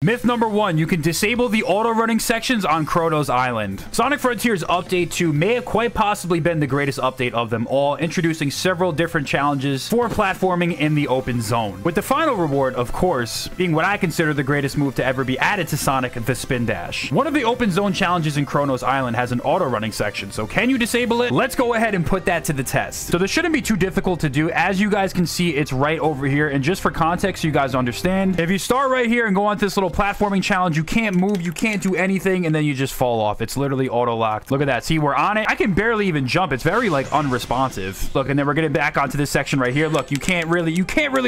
Myth number 1, you can disable the auto-running sections on Chrono's Island. Sonic Frontiers Update 2 may have quite possibly been the greatest update of them all, introducing several different challenges for platforming in the open zone. With the final reward, of course, being what I consider the greatest move to ever be added to Sonic, the Spin Dash. One of the open zone challenges in Chrono's Island has an auto-running section, so can you disable it? Let's go ahead and put that to the test. So this shouldn't be too difficult to do. As you guys can see, it's right over here, and just for context, so you guys understand, if you start right here and go on to this little platforming challenge, you can't move, you can't do anything, and then you just fall off. It's literally auto-locked. Look at that. See, we're on it. I can barely even jump. It's very, like, unresponsive. Look, and then we're getting back onto this section right here. Look, you can't really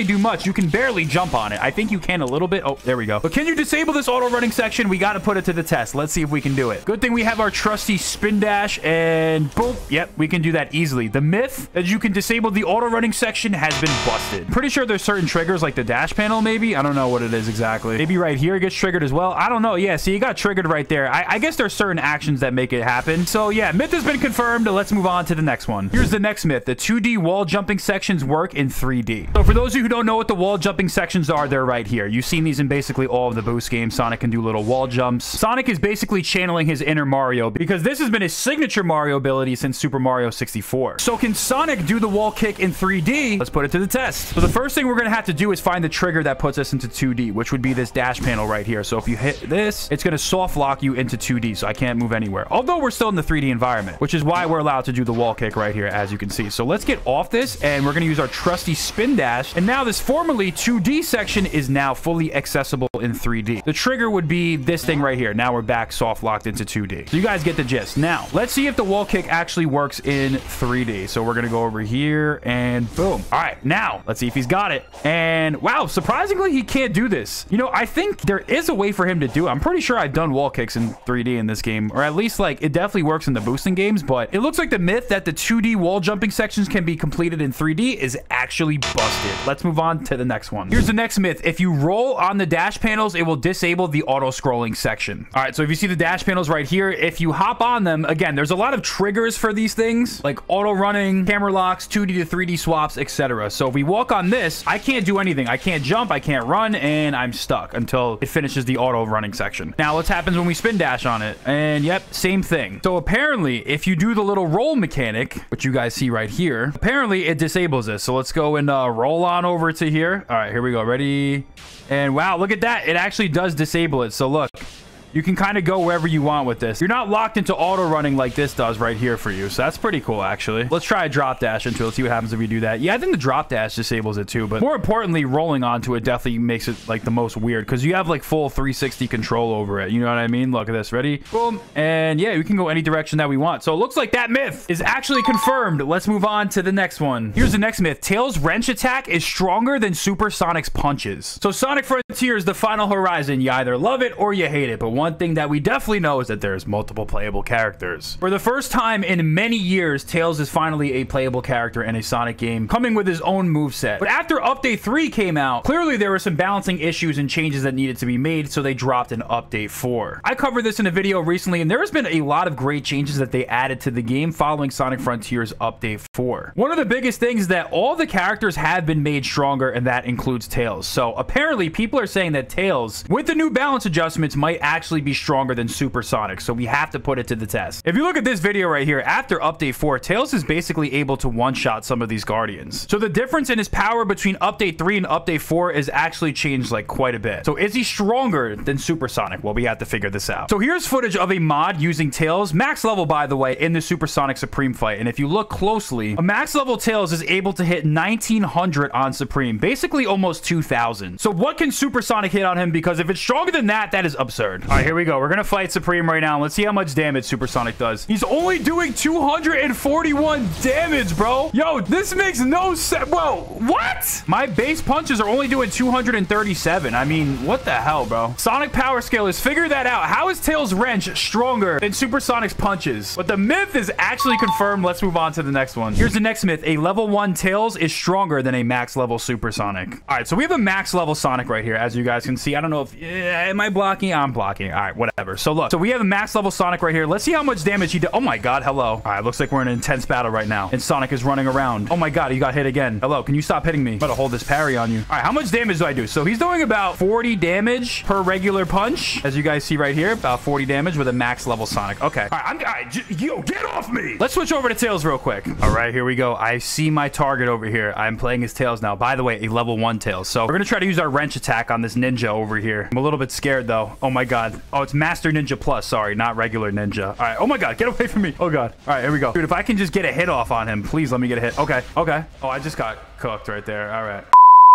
do much. You can barely jump on it. I think you can a little bit. Oh, there we go. But can you disable this auto-running section? We got to put it to the test. Let's see if we can do it. Good thing we have our trusty spin dash, and boom. Yep, we can do that easily. The myth that you can disable the auto-running section has been busted. Pretty sure there's certain triggers, like the dash panel, maybe. I don't know what it is exactly. Maybe right here it gets triggered as well. I don't know. Yeah, see, it got triggered right there. I guess there's certain actions that make it happen. So yeah, myth has been confirmed. Let's move on to the next one. Here's the next myth. The 2D wall jumping sections work in 3D. So for those of you who don't know what the wall jumping sections are, they're right here. You've seen these in basically all of the Boost games. Sonic can do little wall jumps. Sonic is basically channeling his inner Mario because this has been his signature Mario ability since Super Mario 64. So can Sonic do the wall kick in 3D? Let's put it to the test. So the first thing we're going to have to do is find the trigger that puts us into 2D, which would be this dash panel right here. So if you hit this, it's going to soft lock you into 2D, so I can't move anywhere. Although we're still in the 3D environment, which is why we're allowed to do the wall kick right here, as you can see. So let's get off this, and we're going to use our trusty spin dash. And now this formerly 2D section is now fully accessible in 3D. The trigger would be this thing right here. Now we're back soft locked into 2D. So you guys get the gist. Now, let's see if the wall kick actually works in 3D. So we're going to go over here, and boom. All right, now let's see if he's got it. And wow, surprisingly, he can't do this. You know, I think there is a way for him to do it. I'm pretty sure I've done wall kicks in 3D in this game, or at least like it definitely works in the boosting games, but it looks like the myth that the 2D wall jumping sections can be completed in 3D is actually busted. Let's move on to the next one. Here's the next myth. If you roll on the dash panels, it will disable the auto scrolling section. All right, so if you see the dash panels right here, if you hop on them, again, there's a lot of triggers for these things, like auto running, camera locks, 2D to 3D swaps, etc. So if we walk on this, I can't do anything. I can't jump, I can't run, and I'm stuck until it finishes the auto running section. Now, what happens when we spin dash on it? And yep, same thing. So apparently, if you do the little roll mechanic, which you guys see right here, apparently it disables this. So let's go and roll on over to here. All right, here we go. Ready? And wow, look at that. It actually does disable it. So look, you can kind of go wherever you want with this. You're not locked into auto running like this does right here for you. So that's pretty cool, actually. Let's try a drop dash into it. Let's see what happens if we do that. Yeah, I think the drop dash disables it too. But more importantly, rolling onto it definitely makes it like the most weird because you have like full 360 control over it. You know what I mean? Look at this. Ready? Boom. And yeah, we can go any direction that we want. So it looks like that myth is actually confirmed. Let's move on to the next one. Here's the next myth. Tails' wrench attack is stronger than Supersonic's punches. So Sonic Frontiers, the final horizon. You either love it or you hate it. But one thing that we definitely know is that there's multiple playable characters. For the first time in many years, Tails is finally a playable character in a Sonic game, coming with his own moveset. But after Update 3 came out, clearly there were some balancing issues and changes that needed to be made, so they dropped an Update 4. I covered this in a video recently, and there has been a lot of great changes that they added to the game following Sonic Frontiers Update 4. One of the biggest things is that all the characters have been made stronger, and that includes Tails. So apparently people are saying that Tails, with the new balance adjustments, might actually be stronger than Supersonic, so we have to put it to the test. If you look at this video right here, after Update 4, Tails is basically able to one-shot some of these Guardians. So the difference in his power between Update 3 and Update 4 is actually changed like quite a bit. So is he stronger than Supersonic? Well, we have to figure this out. So here's footage of a mod using Tails, max level by the way, in the Supersonic Supreme fight. And if you look closely, a max level Tails is able to hit 1900 on Supreme, basically almost 2000. So what can Supersonic hit on him? Because if it's stronger than that, that is absurd. All right, here we go. We're gonna fight Supreme right now. Let's see how much damage Supersonic does. He's only doing 241 damage, bro. Yo, this makes no sense. Whoa, what? My base punches are only doing 237. I mean, what the hell, bro? Sonic power scalers, figure that out. How is Tails' wrench stronger than Supersonic's punches? But the myth is actually confirmed. Let's move on to the next one. Here's the next myth. A level 1 Tails is stronger than a max level Supersonic. All right, so we have a max level Sonic right here, as you guys can see. I don't know if am I blocking? I'm blocking. me. All right, whatever. So look, so we have a max level Sonic right here. Let's see how much damage he did. Oh my God, hello. All right, looks like we're in an intense battle right now. And Sonic is running around. Oh my God, he got hit again. Hello, can you stop hitting me? I'm about to hold this parry on you. All right, how much damage do I do? So he's doing about 40 damage per regular punch. As you guys see right here, about 40 damage with a max level Sonic. Okay. All right, yo, get off me. Let's switch over to Tails real quick. All right, here we go. I see my target over here. I'm playing as Tails now. By the way, a level 1 Tails. So we're going to try to use our wrench attack on this ninja over here. I'm a little bit scared though. Oh my God. Oh, it's Master Ninja Plus. Sorry, not regular ninja. All right. Oh my God, get away from me. Oh God. All right, here we go. Dude, if I can just get a hit off on him, please let me get a hit. Okay. Okay. Oh, I just got cooked right there. All right.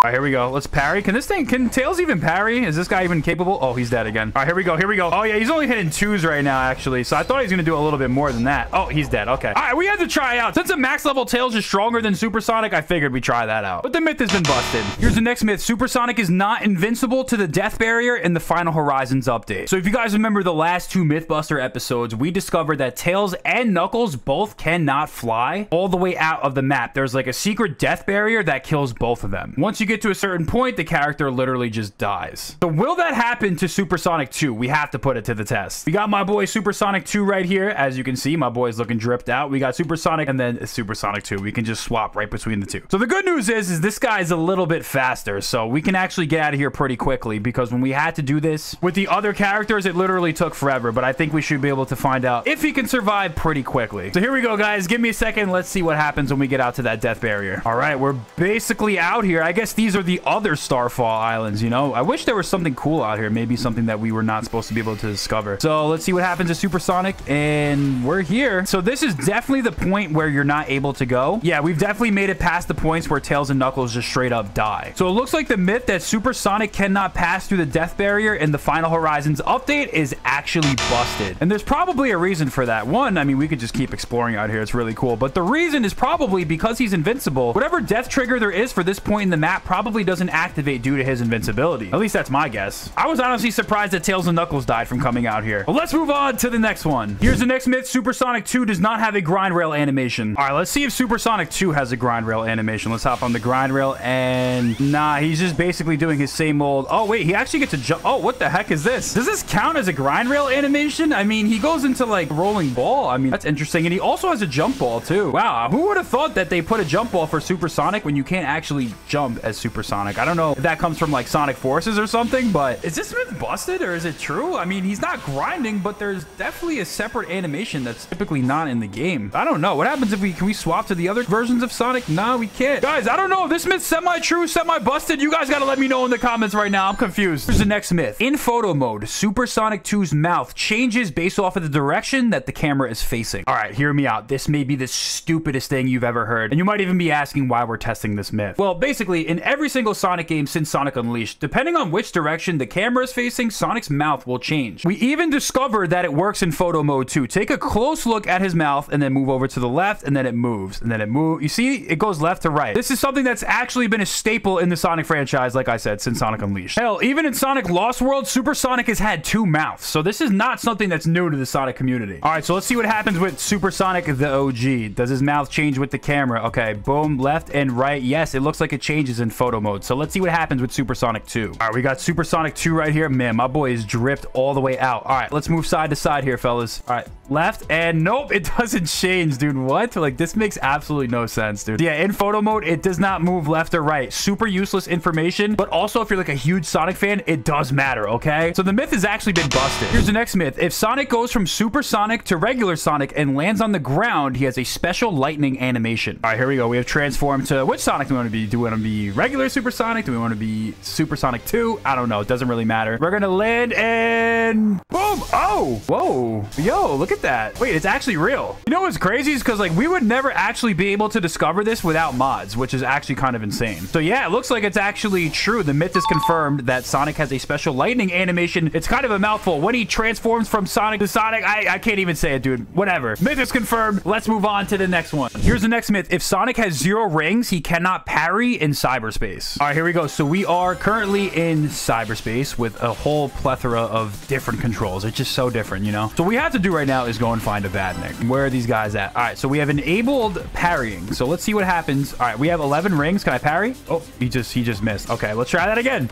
All right, here we go. Let's parry. Can Tails even parry? Is this guy even capable? Oh, he's dead again. All right, here we go. Here we go. Oh, yeah, he's only hitting 2s right now, actually. So I thought he was going to do a little bit more than that. Oh, he's dead. Okay. All right, we had to try out. Since a max level Tails is stronger than Supersonic, I figured we'd try that out. But the myth has been busted. Here's the next myth. Supersonic is not invincible to the death barrier in the Final Horizons update. So if you guys remember the last 2 Mythbuster episodes, we discovered that Tails and Knuckles both cannot fly all the way out of the map. There's like a secret death barrier that kills both of them. Once you get to a certain point, the character literally just dies. So will that happen to Supersonic 2? We have to put it to the test. We got my boy Supersonic 2 right here. As you can see, my boy's looking dripped out. We got Supersonic and then Supersonic 2. We can just swap right between the two. So the good news is this guy's a little bit faster. So we can actually get out of here pretty quickly, because when we had to do this with the other characters, it literally took forever. But I think we should be able to find out if he can survive pretty quickly. So here we go, guys. Give me a second. Let's see what happens when we get out to that death barrier. All right, we're basically out here. I guess these are the other Starfall Islands, you know? I wish there was something cool out here. Maybe something that we were not supposed to be able to discover. So let's see what happens to Supersonic. And we're here. So this is definitely the point where you're not able to go. Yeah, we've definitely made it past the points where Tails and Knuckles just straight up die. So it looks like the myth that Supersonic cannot pass through the death barrier in the Final Horizons update is actually busted. And there's probably a reason for that. One, I mean, we could just keep exploring out here. It's really cool. But the reason is probably because he's invincible. Whatever death trigger there is for this point in the map probably doesn't activate due to his invincibility. At least that's my guess. I was honestly surprised that Tails and Knuckles died from coming out here. Well, let's move on to the next one. Here's the next myth. Supersonic 2 does not have a grind rail animation. All right, let's see if Supersonic 2 has a grind rail animation. Let's hop on the grind rail, and nah, he's just basically doing his same old... Oh, wait, he actually gets to jump. Oh, what the heck is this? Does this count as a grind rail animation? I mean, he goes into like rolling ball. I mean, that's interesting. And he also has a jump ball too. Wow, who would have thought that they put a jump ball for Supersonic when you can't actually jump as Supersonic? I don't know if that comes from like Sonic Forces or something, but is this myth busted or is it true? I mean, he's not grinding, but there's definitely a separate animation that's typically not in the game. I don't know. What happens if can we swap to the other versions of Sonic? No, we can't. Guys, I don't know if this myth's semi-true, semi-busted. You guys got to let me know in the comments right now. I'm confused. Here's the next myth. In photo mode, Supersonic 2's mouth changes based off of the direction that the camera is facing. All right, hear me out. This may be the stupidest thing you've ever heard, and you might even be asking why we're testing this myth. Well, basically, in every single Sonic game since Sonic Unleashed, depending on which direction the camera is facing, Sonic's mouth will change. We even discovered that it works in photo mode too. Take a close look at his mouth and then move over to the left, and then it moves, and then it moves. You see, it goes left to right. This is something that's actually been a staple in the Sonic franchise, like I said, since Sonic Unleashed. Hell, even in Sonic Lost World, Supersonic has had 2 mouths, so this is not something that's new to the Sonic community. All right, so let's see what happens with Supersonic the OG. Does his mouth change with the camera? Okay, boom, left and right. Yes, it looks like it changes in photo mode. So let's see what happens with Supersonic 2. All right, we got Supersonic 2 right here. Man, my boy is dripped all the way out. All right, let's move side to side here, fellas. All right, left, and nope, it doesn't change, dude. What? Like, this makes absolutely no sense, dude. Yeah, in photo mode, it does not move left or right. Super useless information, but also if you're like a huge Sonic fan, it does matter, okay? So the myth has actually been busted. Here's the next myth. If Sonic goes from Supersonic to regular Sonic and lands on the ground, he has a special lightning animation. All right, here we go. We have transformed to which Sonic do we want to be? Do we want to be regular Supersonic? Do we want to be Supersonic 2? I don't know. It doesn't really matter. We're gonna land and boom. Oh, whoa. Yo, look at that. Wait, it's actually real. You know what's crazy is because like we would never actually be able to discover this without mods, which is actually kind of insane. So yeah, it looks like it's actually true. The myth is confirmed that Sonic has a special lightning animation. It's kind of a mouthful. When he transforms from Sonic to Sonic, I can't even say it, dude. Whatever. Myth is confirmed. Let's move on to the next one. Here's the next myth. If Sonic has 0 rings, he cannot parry in cyberspace. All right, here we go. So we are currently in cyberspace with a whole plethora of different controls. It's just so different, you know? So what we have to do right now is go and find a Badnik. Where are these guys at? All right, so we have enabled parrying. So let's see what happens. All right, we have 11 rings. Can I parry? Oh, he just missed. Okay, let's try that again.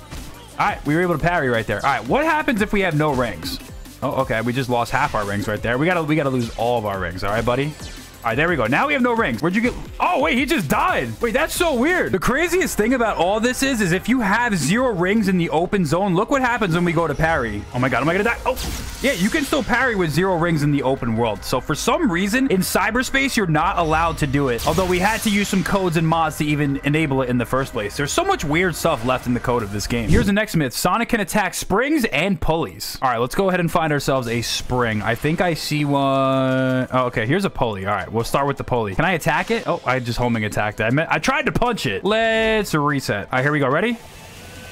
All right, we were able to parry right there. All right, what happens if we have no rings? Oh, okay. We just lost half our rings right there. We gotta lose all of our rings. All right, buddy. All right, there we go. Now we have no rings. Where'd you get? Oh, wait, he just died. Wait, that's so weird. The craziest thing about all this is if you have 0 rings in the open zone, look what happens when we go to parry. Oh my God, am I gonna die? Oh, yeah, you can still parry with 0 rings in the open world. So for some reason, in cyberspace, you're not allowed to do it. Although we had to use some codes and mods to even enable it in the first place. There's so much weird stuff left in the code of this game. Here's the next myth. Sonic can attack springs and pulleys. All right, let's go ahead and find ourselves a spring. I think I see one. Oh, okay, here's a pulley. All right. We'll start with the pulley. Can I attack it? Oh, I just homing attacked it. I tried to punch it. Let's reset. All right, here we go. Ready?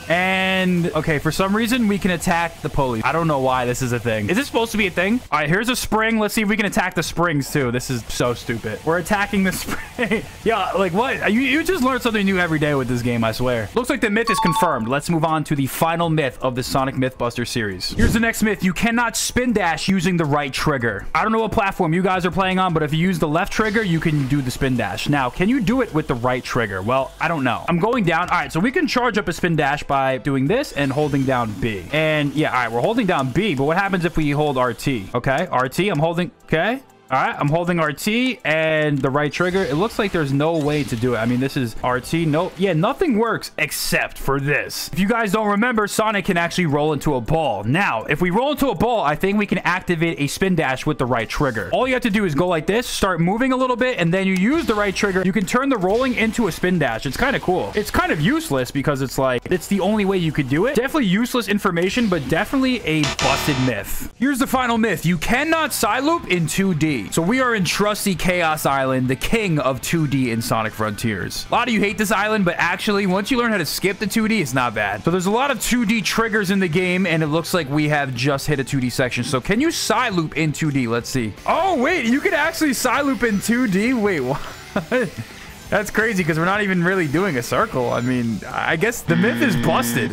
And okay, for some reason we can attack the pulley. I don't know why this is a thing. Is this supposed to be a thing? All right, here's a spring. Let's see if we can attack the springs too. This is so stupid. We're attacking the spring. Yeah, like what? You just learn something new every day with this game, I swear. Looks like the myth is confirmed. Let's move on to the final myth of the Sonic Mythbuster series. Here's the next myth. You cannot spin dash using the right trigger. I don't know what platform you guys are playing on, but if you use the left trigger, you can do the spin dash. Now, can you do it with the right trigger? Well, I don't know. I'm going down. All right, so we can charge up a spin dash by doing this and holding down B. And yeah, all right, we're holding down B, but what happens if we hold RT? Okay, RT, I'm holding, okay. All right, I'm holding RT and the right trigger. It looks like there's no way to do it. I mean, this is RT. No, yeah, nothing works except for this. If you guys don't remember, Sonic can actually roll into a ball. Now, if we roll into a ball, I think we can activate a spin dash with the right trigger. All you have to do is go like this, start moving a little bit, and then you use the right trigger. You can turn the rolling into a spin dash. It's kind of cool. It's kind of useless because it's like, it's the only way you could do it. Definitely useless information, but definitely a busted myth. Here's the final myth. You cannot side loop in 2D. So we are in trusty Chaos Island, the king of 2D in Sonic Frontiers. A lot of you hate this island, but actually, once you learn how to skip the 2D, it's not bad. So there's a lot of 2D triggers in the game, and it looks like we have just hit a 2D section. So can you side loop in 2D? Let's see. Oh, wait, you can actually side loop in 2D? Wait, what? That's crazy because we're not even really doing a circle. I mean, I guess the myth is busted.